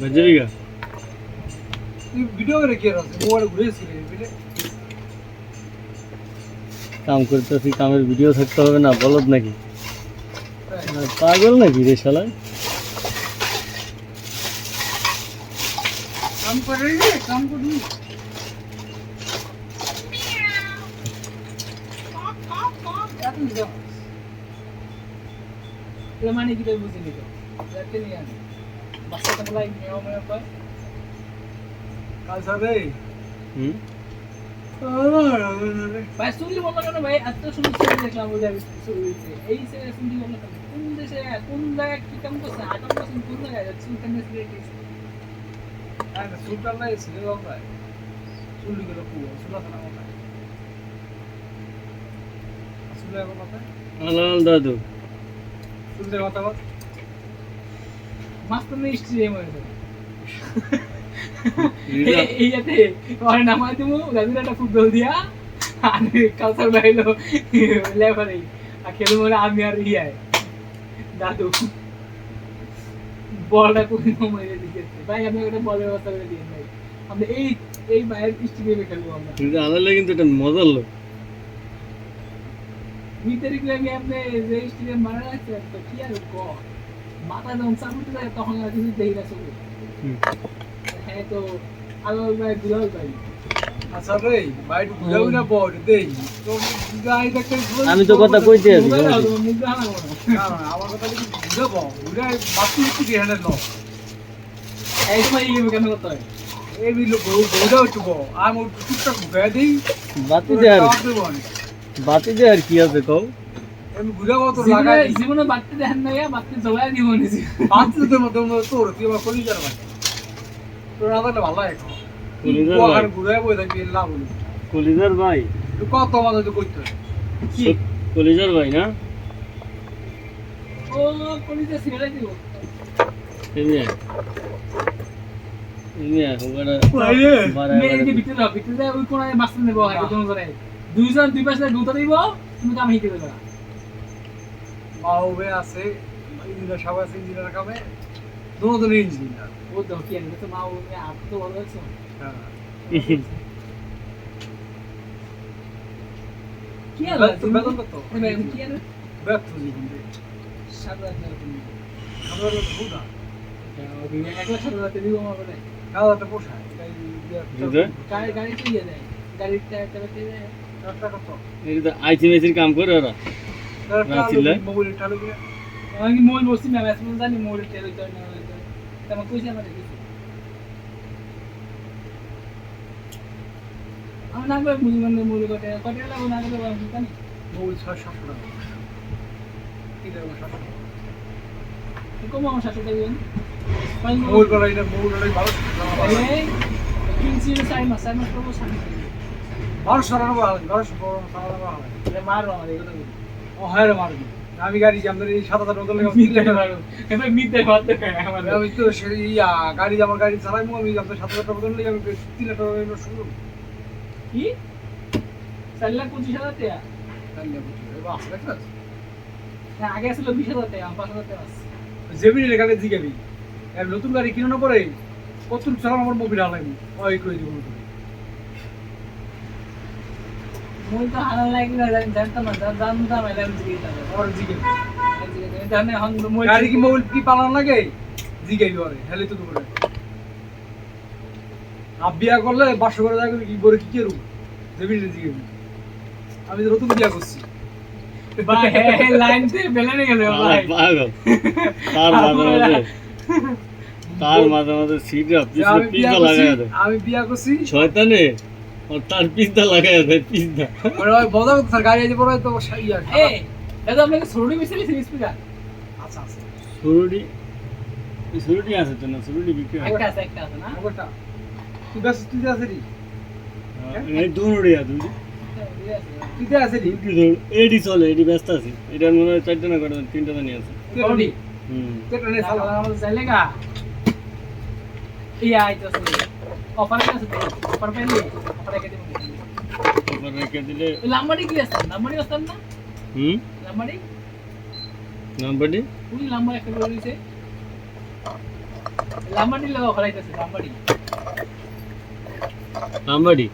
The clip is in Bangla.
बजेगा वीडियो করে কি আছে মোবাইল ঘুরেছিল ভিডিও কাম করতেছি কামের ভিডিও থাকতে হবে না বলদ নাকি পাগল নাকি রে শালা কাম করে রে কাম করি মানে কি বুঝিনি তো যাতে নিয়ে আনি বাচ্চাটা বলাই নিয়ম মনে হয় কাল সাথে ভাই শুনলি বললো কেন ভাই এত সুন্দর ছবি দেখলাম ওই ছবিতে এই শুনলি বললো কেন কোন দেশে কোন জায়গায় কি কাম করছে আকাম করছেন কোন জায়গায় যাচ্ছে সুলতানের গেছে আর সুলতান নাই ছিল ভাই শুনলি গেল পুরো সুলতান আমার আসলে আমার কথা হালাল দাদু শুনলে কথা বল মাস্টার নেই স্ট্রিম হয়েছে এইয়াতে ওর নামাই দিমু গাজুরাটা ফুটবল দিয়া আর কালসার বাইলো লেভারে আর খেলু মনে আমি আর ইয়ায় দাদু বলটা কোন মেরে দিয়েছে ভাই আমি একটা বলের ব্যবস্থা করে দিই ভাই আমরা এই বাইরের স্টেডিয়ামে খেলবো আমরা কিন্তু আলাদা কিন্তু এটা মজার লোক মিটারি লাগে আপনি যে স্টেডিয়াম বানানো আছে তো কি আর কো মাথা যখন চাপুতে যায় তখন আর কিছু দেই না সব হ্যাঁ তো আলো ভাই দুলাল ভাই আচ্ছা রে ভাই দুলাল না বড় দেই তো গাই দেখতে আমি তো কথা কইতে আছি না আমার কথা কি বুঝাবো বুঝা বাকি কিছু দিয়ে না নো এই সময় এই কেন করতে হয় এই বিলো বড় উঠবো আমি টুকটাক ঘুরে দেই বাতি দে আর কি আছে কও আমি ঘুরাবো তো লাগাই জীবনে বাতি দেন না ইয়া বাতি জ্বলাই দিব নিজে বাতি তো মত তোর তুই আমার কলি যার ভাই তোর আদাটা ভালো এখন কলিজার আর ঘুরাবো থাকি লাভ হলো কলিজার ভাই তুই কত আমাদের তো কইতে কি কলিজার ভাই না ও কলিজা ছেড়ে দিব ইমিয়া ওগড়া মেয়ে ভিতরে ওই কোণায় মাছ নেব আগে দুজন করে দুইজন দুই পাশে দুটো দিব তুমি কাম হিতে দেবা মাওবে আছে ইঞ্জিনিয়ার সব আছে ইঞ্জিনিয়ার কামে দুজন ইঞ্জিনিয়ার ও তো কি আছে তো মাওবে আপ তো ভালো আছে হ্যাঁ কি আর বেতন কত কি আর বেতন জীবন সাদা আমরা বুদা একলা সাদা দিব আমার বলে খাওয়াটা পোষায় গাড়ি তো ইয়ে দেয় গাড়ির টায়ারটা বেঁচে দেয় রাস্তা কত এটা আইসি মেসির কাম করে ওরা মোবাইল ঠালো দিয়ে আমি মোবাইল বসছি না আমি জানি মোবাইল টেল হইতো না হইতো তেমন কইছে আমার কিছু আমি না করে মুজিবানের মোবাইল কটে লাগো না করে আমি জানি মোবাইল 600 টাকা কি দেব 700 কম আমার 700 টাকা দিবেন মোবাইল করা এটা মোবাইল ভালো এই কিনছি সাইড মাস করব সামনে আর সরানো ভালো ঘর সরানো ভালো এ মারো আমার এগুলো ও হ্যাঁ রে মারো আমি গাড়ি আমাদের এই 7000 টাকা লাগে মিটে মারো এবার মিটে ভাতে খায় আমার আমি তো সেই গাড়ি আমার গাড়ি চালাইমু আমি আপনার 7000 টাকা দিলে আমি 3 লাখ টাকা ইনভেস্ট করব কি 4,25,000 টাকা 4,25,000 বাহ দেখছ না আগে ছিল 20,000 টাকা 5,000 টাকা জেবির লেখালে জিগাবি আর নতুন গাড়ি কিনো পরে কত চালাম আমার মোবিল হালাইমু ওই কই দিব মই তো হারা লাগি না জানতাম না জানতাম এলাম জিগাইতা আর জিগাই জানে হন মই গাড়ি কি মোবিল কি পালন লাগে জিগাই ওরে হেলে তো করে বিয়া করলে 500 করে যাবে কি করে কি করব জেবির জিগাবি আমি তো নতুন বিয়া করছি ভাই লাইন থেকে বেলানে গেল ভাই পাগল তার মাঝে মাঝে সিটে পিছটা লাগায় দেয় আমি বিয়া করছি শয়তানে আর তার পিছটা লাগায় দেয় পিছটা ওরে ভাই বড় কথা গাড়ি আছে বড় তো ইয়া এই এটা আপনাকে সরুডি মিশালি স্পিকার আচ্ছা আচ্ছা সরুডি আছে তো না সরুডি বিক্রি হয় একটা আছে না ওটা তুই বেশ তুই আছে রে এই দুনুড়ি আছে তুই আছে রে এডি চলে এডি ব্যস্ত আছে এটা মনে হয় 4টা না কটা 3টা জানি আছে সরুডি কেটে নে সালা আমাদের চাইলেগা ইয়া আইতাছে অফার আছে তো অফার পেলে অফার রেখে দিলে লাম্বাড়ি কি আছে লাম্বাড়ি আছে না লাম্বাড়ি নাম্বারটি ওই লাম্বা একটা করে দিয়েছে লাম্বাডি লাগা ফলাইতেছে লাম্বাডি লাম্বাডি